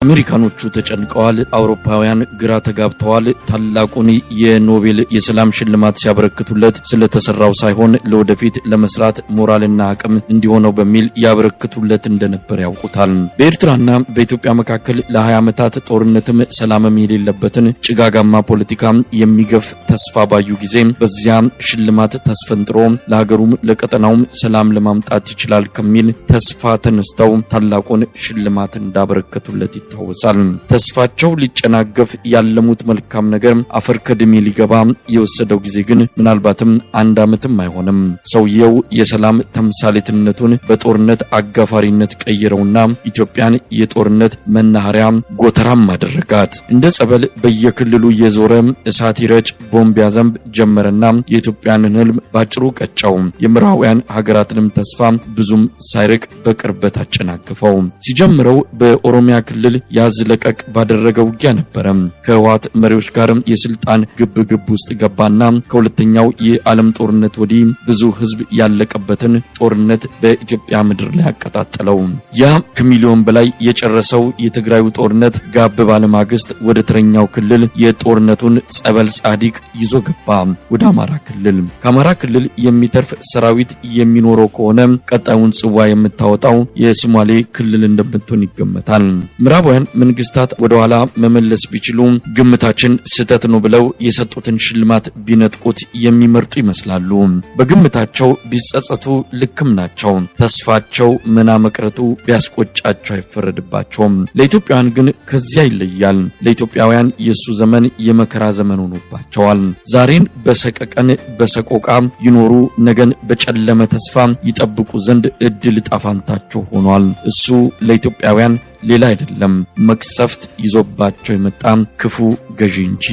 አሜሪካኖቹ ተጨንቀዋል፣ አውሮፓውያን ግራ ተጋብተዋል። ታላቁን የኖቤል የሰላም ሽልማት ሲያበረክቱለት ስለተሰራው ሳይሆን ለወደፊት ለመስራት ሞራልና አቅም እንዲሆነው በሚል ያበረክቱለት እንደነበር ያውቁታል። በኤርትራና በኢትዮጵያ መካከል ለ20 ዓመታት ጦርነትም ሰላምም የሌለበትን ጭጋጋማ ፖለቲካ የሚገፍ ተስፋ ባዩ ጊዜ በዚያ ሽልማት ተስፈንጥሮ ለሀገሩም ለቀጠናውም ሰላም ለማምጣት ይችላል ከሚል ተስፋ ተነስተው ታላቁን ሽልማት እንዳበረከቱለት ይታወሳል። ተስፋቸው ሊጨናገፍ ያለሙት መልካም ነገር አፈር ከድሜ ሊገባ የወሰደው ጊዜ ግን ምናልባትም 1 ዓመትም አይሆንም። ሰውየው የሰላም ተምሳሌትነቱን በጦርነት አጋፋሪነት ቀይረውና ኢትዮጵያን የጦርነት መናኸሪያ ጎተራም አደረጋት። እንደ ጸበል በየክልሉ የዞረ እሳት ይረጭ ቦምብ ያዘንብ ጀመረና የኢትዮጵያን ህልም ባጭሩ ቀጫው። የምዕራባውያን ሀገራትንም ተስፋ ብዙም ሳይርቅ በቅርበት አጨናገፈው። ሲጀምረው በኦሮሚያ ክልል ያዝለቀቅ ባደረገው ውጊያ ነበር። ከህወሓት መሪዎች ጋር የስልጣን ግብግብ ውስጥ ገባና ከሁለተኛው የዓለም ጦርነት ወዲህ ብዙ ህዝብ ያለቀበትን ጦርነት በኢትዮጵያ ምድር ላይ አቀጣጠለው። ያ ከሚሊዮን በላይ የጨረሰው የትግራዩ ጦርነት ጋብ ባለማግስት ወደ ተረኛው ክልል የጦርነቱን ጸበል ጻዲቅ ይዞ ገባ፣ ወደ አማራ ክልል። ከአማራ ክልል የሚተርፍ ሰራዊት የሚኖረው ከሆነ ቀጣዩን ጽዋ የምታወጣው የሶማሌ ክልል እንደምትሆን ይገመታል። ምዕራባውያን መንግስታት ወደ ኋላ መመለስ ቢችሉ ግምታችን ስህተት ነው ብለው የሰጡትን ሽልማት ቢነጥቁት የሚመርጡ ይመስላሉ። በግምታቸው ቢጸጸቱ ልክም ናቸው። ተስፋቸው መና መቅረቱ ቢያስቆጫቸው አይፈረድባቸውም። ለኢትዮጵያውያን ግን ከዚያ ይለያል። ለኢትዮጵያውያን የሱ ዘመን የመከራ ዘመን ሆኖባቸዋል። ዛሬን በሰቀቀን በሰቆቃ ይኖሩ ነገን በጨለመ ተስፋ ይጠብቁ ዘንድ እድል ጣፋንታቸው ሆኗል። እሱ ለኢትዮጵያውያን ሌላ አይደለም፣ መቅሰፍት ይዞባቸው የመጣ ክፉ ገዢ እንጂ።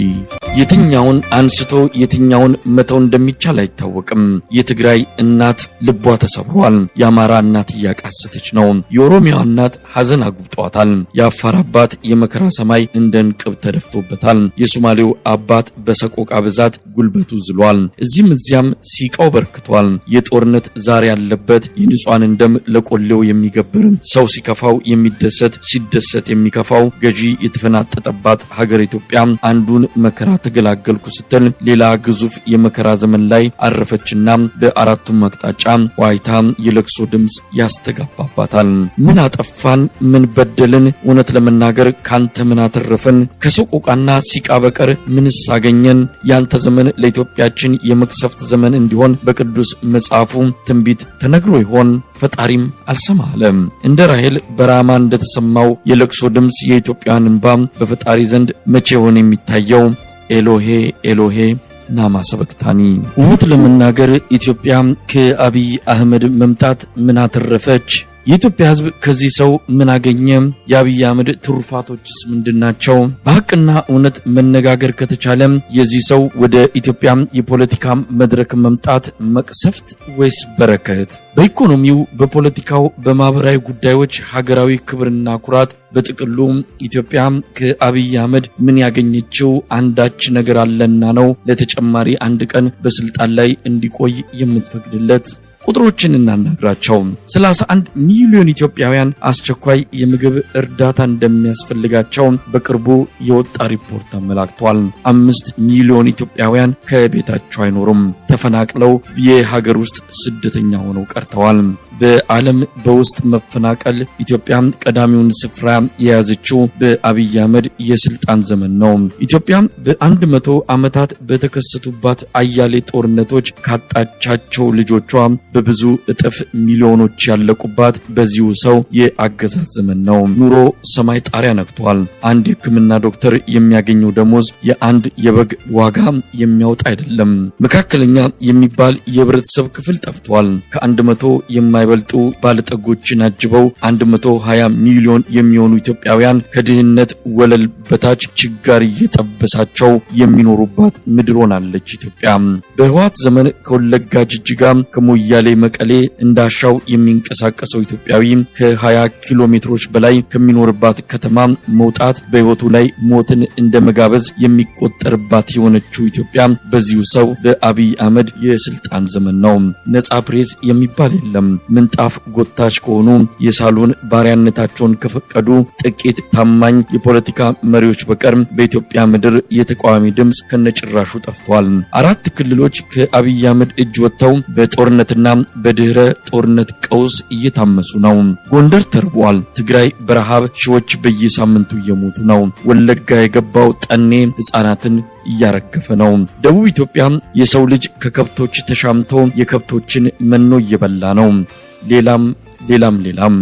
የትኛውን አንስቶ የትኛውን መተው እንደሚቻል አይታወቅም። የትግራይ እናት ልቧ ተሰብሯል። የአማራ እናት እያቃሰተች ነው። የኦሮሚያ እናት ሐዘን አጉብጧታል። የአፋር አባት የመከራ ሰማይ እንደ እንቅብ ተደፍቶበታል። የሶማሌው አባት በሰቆቃ ብዛት ጉልበቱ ዝሏል። እዚህም እዚያም ሲቃው በርክቷል። የጦርነት ዛሬ ያለበት የንጹሃንን ደም ለቆሌው የሚገብር ሰው ሲከፋው የሚደሰት ሲደሰት የሚከፋው ገዢ የተፈናጠጠባት ሀገር ኢትዮጵያ አንዱን መከራ ተገላገልኩ ስትል ሌላ ግዙፍ የመከራ ዘመን ላይ አረፈችና በአራቱም አቅጣጫ ዋይታ የለቅሶ ድምጽ ያስተጋባባታል። ምን አጠፋን? ምን በደልን? እውነት ለመናገር ካንተ ምን አተረፈን? ከሰቆቃና ሲቃ በቀር ምንስ አገኘን? ያንተ ዘመን ለኢትዮጵያችን የመቅሰፍት ዘመን እንዲሆን በቅዱስ መጽሐፉ ትንቢት ተነግሮ ይሆን? ፈጣሪም አልሰማለም። እንደ ራሔል በራማ እንደተሰማው የለቅሶ ድምጽ የኢትዮጵያን እንባ በፈጣሪ ዘንድ መቼ ሆነ የሚታየው? ኤሎሄ ኤሎሄ ናማ ሰበክታኒ። እውነት ለመናገር ኢትዮጵያ ከአብይ አህመድ መምጣት ምን አተረፈች? የኢትዮጵያ ሕዝብ ከዚህ ሰው ምን አገኘ? የአብይ አህመድ ትሩፋቶችስ ምንድናቸው? በሐቅና እውነት መነጋገር ከተቻለ የዚህ ሰው ወደ ኢትዮጵያ የፖለቲካ መድረክ መምጣት መቅሰፍት ወይስ በረከት? በኢኮኖሚው፣ በፖለቲካው፣ በማህበራዊ ጉዳዮች ሀገራዊ ክብርና ኩራት በጥቅሉ ኢትዮጵያ ከአብይ አህመድ ምን ያገኘችው አንዳች ነገር አለና ነው ለተጨማሪ 1 ቀን በስልጣን ላይ እንዲቆይ የምትፈቅድለት? ቁጥሮችን እናናግራቸው። 31 ሚሊዮን ኢትዮጵያውያን አስቸኳይ የምግብ እርዳታ እንደሚያስፈልጋቸው በቅርቡ የወጣ ሪፖርት አመላክቷል። 5 ሚሊዮን ኢትዮጵያውያን ከቤታቸው አይኖሩም፣ ተፈናቅለው የሀገር ውስጥ ስደተኛ ሆነው ቀርተዋል። በዓለም በውስጥ መፈናቀል ኢትዮጵያ ቀዳሚውን ስፍራ የያዘችው በአብይ አህመድ የስልጣን ዘመን ነው። ኢትዮጵያ በ100 ዓመታት በተከሰቱባት አያሌ ጦርነቶች ካጣቻቸው ልጆቿ በብዙ እጥፍ ሚሊዮኖች ያለቁባት በዚሁ ሰው የአገዛዝ ዘመን ነው። ኑሮ ሰማይ ጣሪያ ነክቷል። አንድ የሕክምና ዶክተር የሚያገኘው ደሞዝ የአንድ የበግ ዋጋ የሚያወጣ አይደለም። መካከለኛ የሚባል የህብረተሰብ ክፍል ጠፍቷል። ከ100 የማይበልጡ ባለጠጎችን አጅበው 120 ሚሊዮን የሚሆኑ ኢትዮጵያውያን ከድህነት ወለል በታች ችጋር እየጠበሳቸው የሚኖሩባት ምድር ሆናለች ኢትዮጵያ። በህወሓት ዘመን ከወለጋ ጅጅጋ ከሞያሌ መቀሌ እንዳሻው የሚንቀሳቀሰው ኢትዮጵያዊ ከ20 ኪሎ ሜትሮች በላይ ከሚኖርባት ከተማ መውጣት በህይወቱ ላይ ሞትን እንደ መጋበዝ የሚቆጠርባት የሆነችው ኢትዮጵያ በዚሁ ሰው በአብይ አህመድ የስልጣን ዘመን ነው። ነጻ ፕሬስ የሚባል የለም። ምንጣፍ ጎታች ከሆኑ የሳሎን ባሪያነታቸውን ከፈቀዱ ጥቂት ታማኝ የፖለቲካ መሪዎች በቀር በኢትዮጵያ ምድር የተቃዋሚ ድምጽ ከነጭራሹ ጠፍቷል። 4 ክልሎች ከአብይ አህመድ እጅ ወጥተው በጦርነትና በድህረ ጦርነት ቀውስ እየታመሱ ነው። ጎንደር ተርቧል። ትግራይ በረሃብ ሺዎች በየሳምንቱ እየሞቱ ነው። ወለጋ የገባው ጠኔ ሕፃናትን እያረገፈ ነው። ደቡብ ኢትዮጵያ የሰው ልጅ ከከብቶች ተሻምቶ የከብቶችን መኖ እየበላ ነው። ሌላም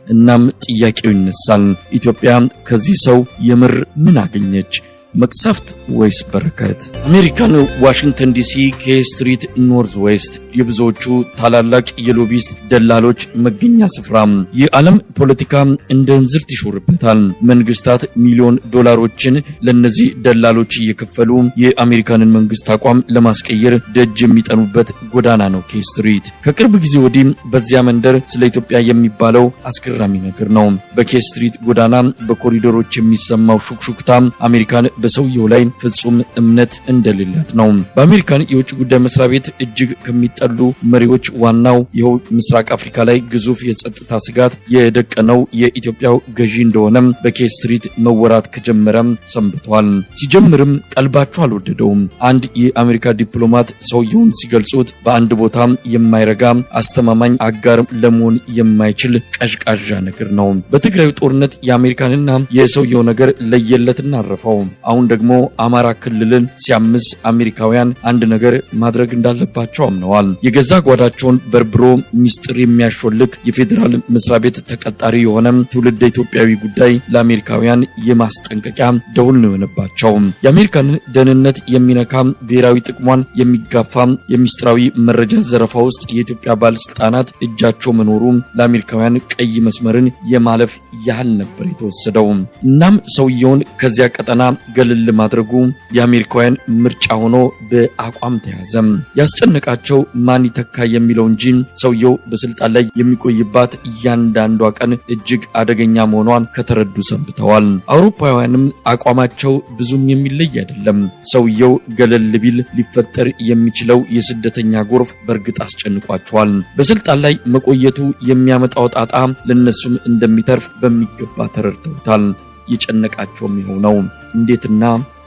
እናም ጥያቄው ይነሳል። ኢትዮጵያ ከዚህ ሰው የምር ምን አገኘች? መቅሰፍት ወይስ በረከት? አሜሪካን ዋሽንግተን ዲሲ ከስትሪት ኖርዝ ዌስት የብዙዎቹ ታላላቅ የሎቢስት ደላሎች መገኛ ስፍራ። የዓለም ፖለቲካ እንደ እንዝርት ይሾርበታል። መንግስታት ሚሊዮን ዶላሮችን ለነዚህ ደላሎች እየከፈሉ የአሜሪካንን መንግስት አቋም ለማስቀየር ደጅ የሚጠኑበት ጎዳና ነው ኬስትሪት። ከቅርብ ጊዜ ወዲህ በዚያ መንደር ስለ ኢትዮጵያ የሚባለው አስገራሚ ነገር ነው። በኬስትሪት ጎዳና በኮሪዶሮች የሚሰማው ሹክሹክታ አሜሪካን በሰውየው ላይ ፍጹም እምነት እንደሌላት ነው። በአሜሪካን የውጭ ጉዳይ መስሪያ ቤት እጅግ ከሚጠሉ መሪዎች ዋናው ይኸው ምስራቅ አፍሪካ ላይ ግዙፍ የጸጥታ ስጋት የደቀነው የኢትዮጵያው ገዢ እንደሆነ በኬስትሪት መወራት ከጀመረም ሰንብቷል። ሲጀምርም ቀልባቸው አልወደደውም። አንድ የአሜሪካ ዲፕሎማት ሰውየውን ሲገልጹት በአንድ ቦታ የማይረጋ አስተማማኝ አጋር ለመሆን የማይችል ቀዥቃዣ ነገር ነው። በትግራዩ ጦርነት የአሜሪካንና የሰውየው ነገር ለየለትና አረፈው። አሁን ደግሞ አማራ ክልልን ሲያምስ አሜሪካውያን አንድ ነገር ማድረግ እንዳለባቸው አምነዋል። የገዛ ጓዳቸውን በርብሮ ሚስጥር የሚያሾልክ የፌዴራል መስሪያ ቤት ተቀጣሪ የሆነ ትውልደ ኢትዮጵያዊ ጉዳይ ለአሜሪካውያን የማስጠንቀቂያ ደውል ነው የሆነባቸው። የአሜሪካን ደህንነት የሚነካ ብሔራዊ ጥቅሟን የሚጋፋ የሚስጥራዊ መረጃ ዘረፋ ውስጥ የኢትዮጵያ ባለስልጣናት እጃቸው መኖሩ ለአሜሪካውያን ቀይ መስመርን የማለፍ ያህል ነበር የተወሰደው። እናም ሰውየውን ከዚያ ቀጠና ገለል ማድረጉ የአሜሪካውያን ምርጫ ሆኖ በአቋም ተያዘ። ያስጨነቃቸው ማን ይተካ የሚለው እንጂ ሰውየው በስልጣን ላይ የሚቆይባት እያንዳንዷ ቀን እጅግ አደገኛ መሆኗን ከተረዱ ሰንብተዋል። አውሮፓውያንም አቋማቸው ብዙም የሚለይ አይደለም። ሰውየው ገለል ቢል ሊፈጠር የሚችለው የስደተኛ ጎርፍ በእርግጥ አስጨንቋቸዋል። በስልጣን ላይ መቆየቱ የሚያመጣው ጣጣ ለነሱም እንደሚተርፍ በሚገባ ተረድተውታል። የጨነቃቸውም የሆነው እንዴትና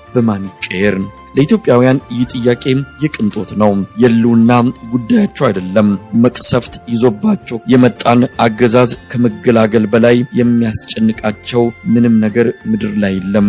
በማን ይቀየር? ለኢትዮጵያውያን ይህ ጥያቄ የቅንጦት ነው። የሉና ጉዳያቸው አይደለም። መቅሰፍት ይዞባቸው የመጣን አገዛዝ ከመገላገል በላይ የሚያስጨንቃቸው ምንም ነገር ምድር ላይ የለም።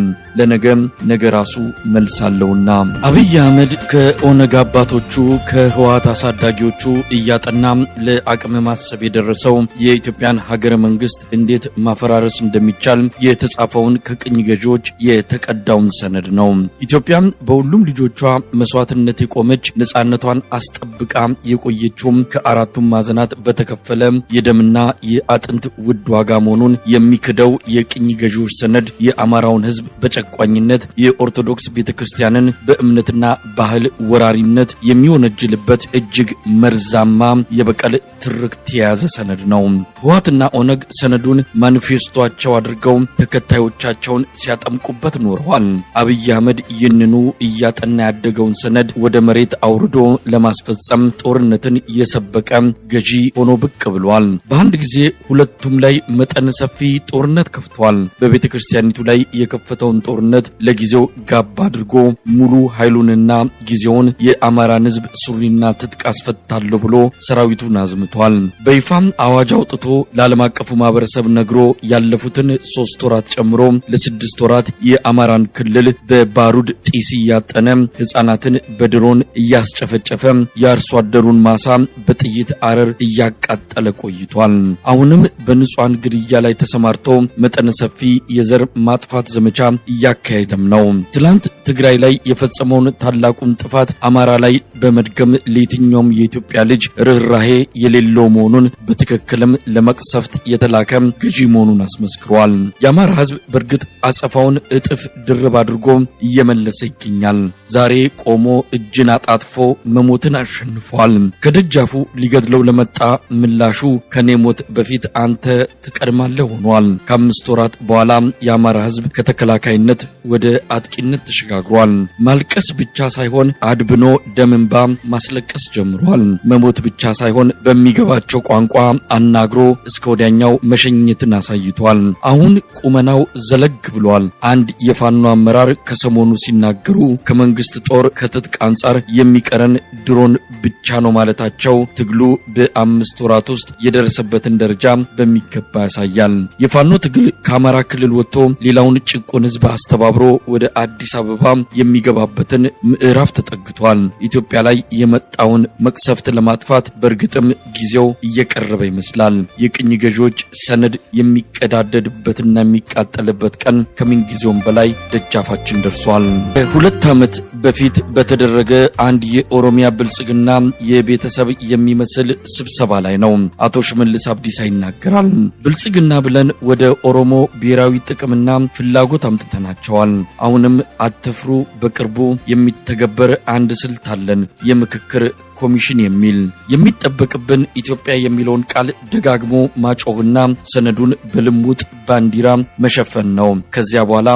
ነገ ራሱ መልሳለውና አብይ አህመድ ከኦነግ አባቶቹ ከህወሓት አሳዳጊዎቹ እያጠና ለአቅመ ማሰብ የደረሰው የኢትዮጵያን ሀገረ መንግስት እንዴት ማፈራረስ እንደሚቻል የተጻፈውን ከቅኝ ገዢዎች የተቀዳውን ሰነድ ነው። ኢትዮጵያ በሁሉም ልጆቿ መስዋዕትነት የቆመች ነፃነቷን አስጠብቃ የቆየችውም ከአራቱም ማዕዘናት በተከፈለ የደምና የአጥንት ውድ ዋጋ መሆኑን የሚክደው የቅኝ ገዢዎች ሰነድ የአማራውን ህዝብ በጨቋኝነት የኦርቶዶክስ ቤተክርስቲያንን በእምነትና ባህል ወራሪነት የሚወነጅልበት እጅግ መርዛማ የበቀል ትርክት የያዘ ሰነድ ነው። ህወሓትና ኦነግ ሰነዱን ማኒፌስቶቸው አድርገው ተከታዮቻቸውን ሲያጠምቁበት ኖረዋል። አብይ አህመድ ይህንኑ እያጠና ያደገውን ሰነድ ወደ መሬት አውርዶ ለማስፈጸም ጦርነትን የሰበቀ ገዢ ሆኖ ብቅ ብሏል። በአንድ ጊዜ ሁለቱም ላይ መጠን ሰፊ ጦርነት ከፍቷል። በቤተ ክርስቲያኒቱ ላይ የከፈተውን ጦርነት ለጊዜው ጋብ አድርጎ ሙሉ ኃይሉንና ጊዜውን የአማራን ህዝብ ሱሪና ትጥቅ አስፈታለሁ ብሎ ሰራዊቱን አዝምቷል። በይፋም አዋጅ አውጥቶ ለዓለም አቀፉ ማህበረሰብ ነግሮ ያለፉትን 3 ወራት ጨምሮ ለ6 ወራት የአማራን ክልል በባሩድ ጢስ ያጠነ ህፃናትን በድሮን እያስጨፈጨፈ የአርሶ አደሩን ማሳ በጥይት አረር እያቃጠለ ቆይቷል። አሁንም በንጹሃን ግድያ ላይ ተሰማርቶ መጠነ ሰፊ የዘር ማጥፋት ዘመቻ እያካሄደም ነው። ትላንት ትግራይ ላይ የፈጸመውን ታላቁን ጥፋት አማራ ላይ በመድገም ለየትኛውም የኢትዮጵያ ልጅ ርህራሄ የሌለው መሆኑን በትክክልም ለመቅሰፍት የተላከ ገዢ መሆኑን አስመስክሯል። የአማራ ህዝብ በእርግጥ አጸፋውን እጥፍ ድርብ አድርጎ እየመለሰ ይገኛል። ዛሬ ቆሞ እጅን አጣጥፎ መሞትን አሸንፏል። ከደጃፉ ሊገድለው ለመጣ ምላሹ ከኔ ሞት በፊት አንተ ትቀድማለህ ሆኗል። ከ5 ወራት በኋላ የአማራ ህዝብ ከተከላካይነት ወደ አጥቂነት ተሸጋግሯል። ማልቀስ ብቻ ሳይሆን አድብኖ ደምንባ ማስለቀስ ጀምሯል። መሞት ብቻ ሳይሆን በሚገባቸው ቋንቋ አናግሮ እስከ ወዲያኛው መሸኘትን አሳይቷል። አሁን ቁመናው ዘለግ ብሏል። አንድ የፋኖ አመራር ከሰሞኑ ሲናገሩ ከመንግስት ጦር ከትጥቅ አንጻር የሚቀረን ድሮን ብቻ ነው ማለታቸው ትግሉ በ5 ወራት ውስጥ የደረሰበትን ደረጃ በሚገባ ያሳያል። የፋኖ ትግል ከአማራ ክልል ወጥቶ ሌላውን ጭቁን ህዝብ አስተባብሮ ወደ አዲስ አበባ የሚገባበትን ምዕራፍ ተጠግቷል። ኢትዮጵያ ላይ የመጣውን መቅሰፍት ለማጥፋት በእርግጥም ጊዜው እየቀረበ ይመስላል። የቅኝ ገዢዎች ሰነድ የሚቀዳደድበትና የሚቃጠልበት ቀን ከምን ጊዜውም በላይ ደጃፋችን ደርሷል። ከ2 ዓመት በፊት በተደረገ አንድ የኦሮሚያ ብልጽግና የቤተሰብ የሚመስል ስብሰባ ላይ ነው አቶ ሽመልስ አብዲሳ ይናገራል። ብልጽግና ብለን ወደ ኦሮሞ ብሔራዊ ጥቅምና ፍላጎት አምጥተናቸዋል። አሁንም አትፍሩ፣ በቅርቡ የሚተገበር አንድ ስልት አለን፣ የምክክር ኮሚሽን የሚል የሚጠበቅብን ኢትዮጵያ የሚለውን ቃል ደጋግሞ ማጮህና ሰነዱን በልሙጥ ባንዲራ መሸፈን ነው። ከዚያ በኋላ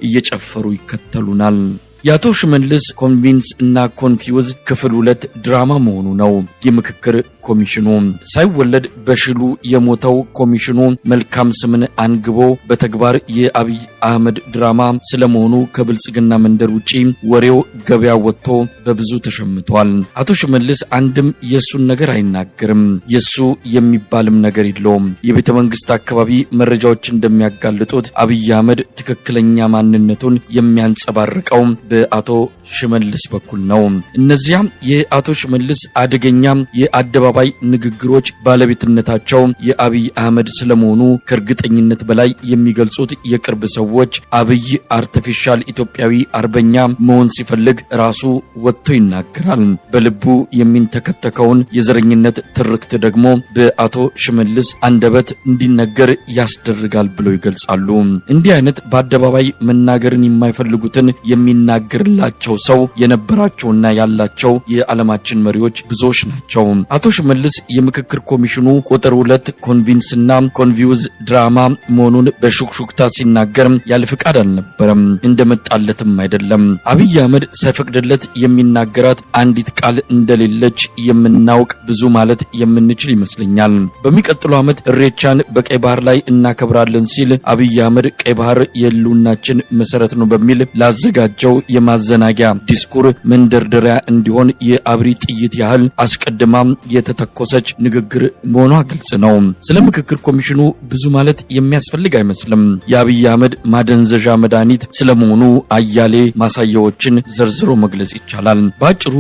እየጨፈሩ ይከተሉናል። የአቶ ሽመልስ ኮንቪንስ እና ኮንፊውዝ ክፍል 2 ድራማ መሆኑ ነው። የምክክር ኮሚሽኑ ሳይወለድ በሽሉ የሞተው ኮሚሽኑ መልካም ስምን አንግቦ በተግባር የአብይ አህመድ ድራማ ስለመሆኑ ከብልጽግና መንደር ውጪ ወሬው ገበያ ወጥቶ በብዙ ተሸምቷል። አቶ ሽመልስ አንድም የሱን ነገር አይናገርም። የሱ የሚባልም ነገር የለውም። የቤተ መንግስት አካባቢ መረጃዎች እንደሚያጋልጡት አብይ አህመድ ትክክለኛ ማንነቱን የሚያንጸባርቀው በአቶ ሽመልስ በኩል ነው። እነዚያም የአቶ ሽመልስ አደገኛ የአደባባይ ንግግሮች ባለቤትነታቸው የአብይ አህመድ ስለመሆኑ ከእርግጠኝነት በላይ የሚገልጹት የቅርብ ሰዎች አብይ አርቲፊሻል ኢትዮጵያዊ አርበኛ መሆን ሲፈልግ ራሱ ወጥቶ ይናገራል። በልቡ የሚንተከተከውን የዘረኝነት ትርክት ደግሞ በአቶ ሽመልስ አንደበት እንዲነገር ያስደርጋል ብለው ይገልጻሉ። እንዲህ አይነት በአደባባይ መናገርን የማይፈልጉትን የሚናገርላቸው ሰው የነበራቸውና ያላቸው የዓለማችን መሪዎች ብዙዎች ናቸው። አቶ ሽመልስ የምክክር ኮሚሽኑ ቁጥር 2 ኮንቪንስና ኮንቪውዝ ድራማ መሆኑን በሹክሹክታ ሲናገር ያለ ፍቃድ አልነበረም፣ እንደመጣለትም አይደለም። አብይ አህመድ ሳይፈቅድለት የሚናገራት አንዲት ቃል እንደሌለች የምናውቅ ብዙ ማለት የምንችል ይመስለኛል። በሚቀጥለው ዓመት እሬቻን በቀይ ባህር ላይ እናከብራለን ሲል አብይ አህመድ ቀይ ባህር የህልውናችን መሰረት ነው በሚል ላዘጋጀው የማዘናጊያ ዲስኩር መንደርደሪያ እንዲሆን የአብሪ ጥይት ያህል አስቀድማ የተተኮሰች ንግግር መሆኗ ግልጽ ነው። ስለ ምክክር ኮሚሽኑ ብዙ ማለት የሚያስፈልግ አይመስልም። የአብይ አህመድ ማደንዘዣ መድኃኒት ስለመሆኑ አያሌ ማሳያዎችን ዘርዝሮ መግለጽ ይቻላል። በአጭሩ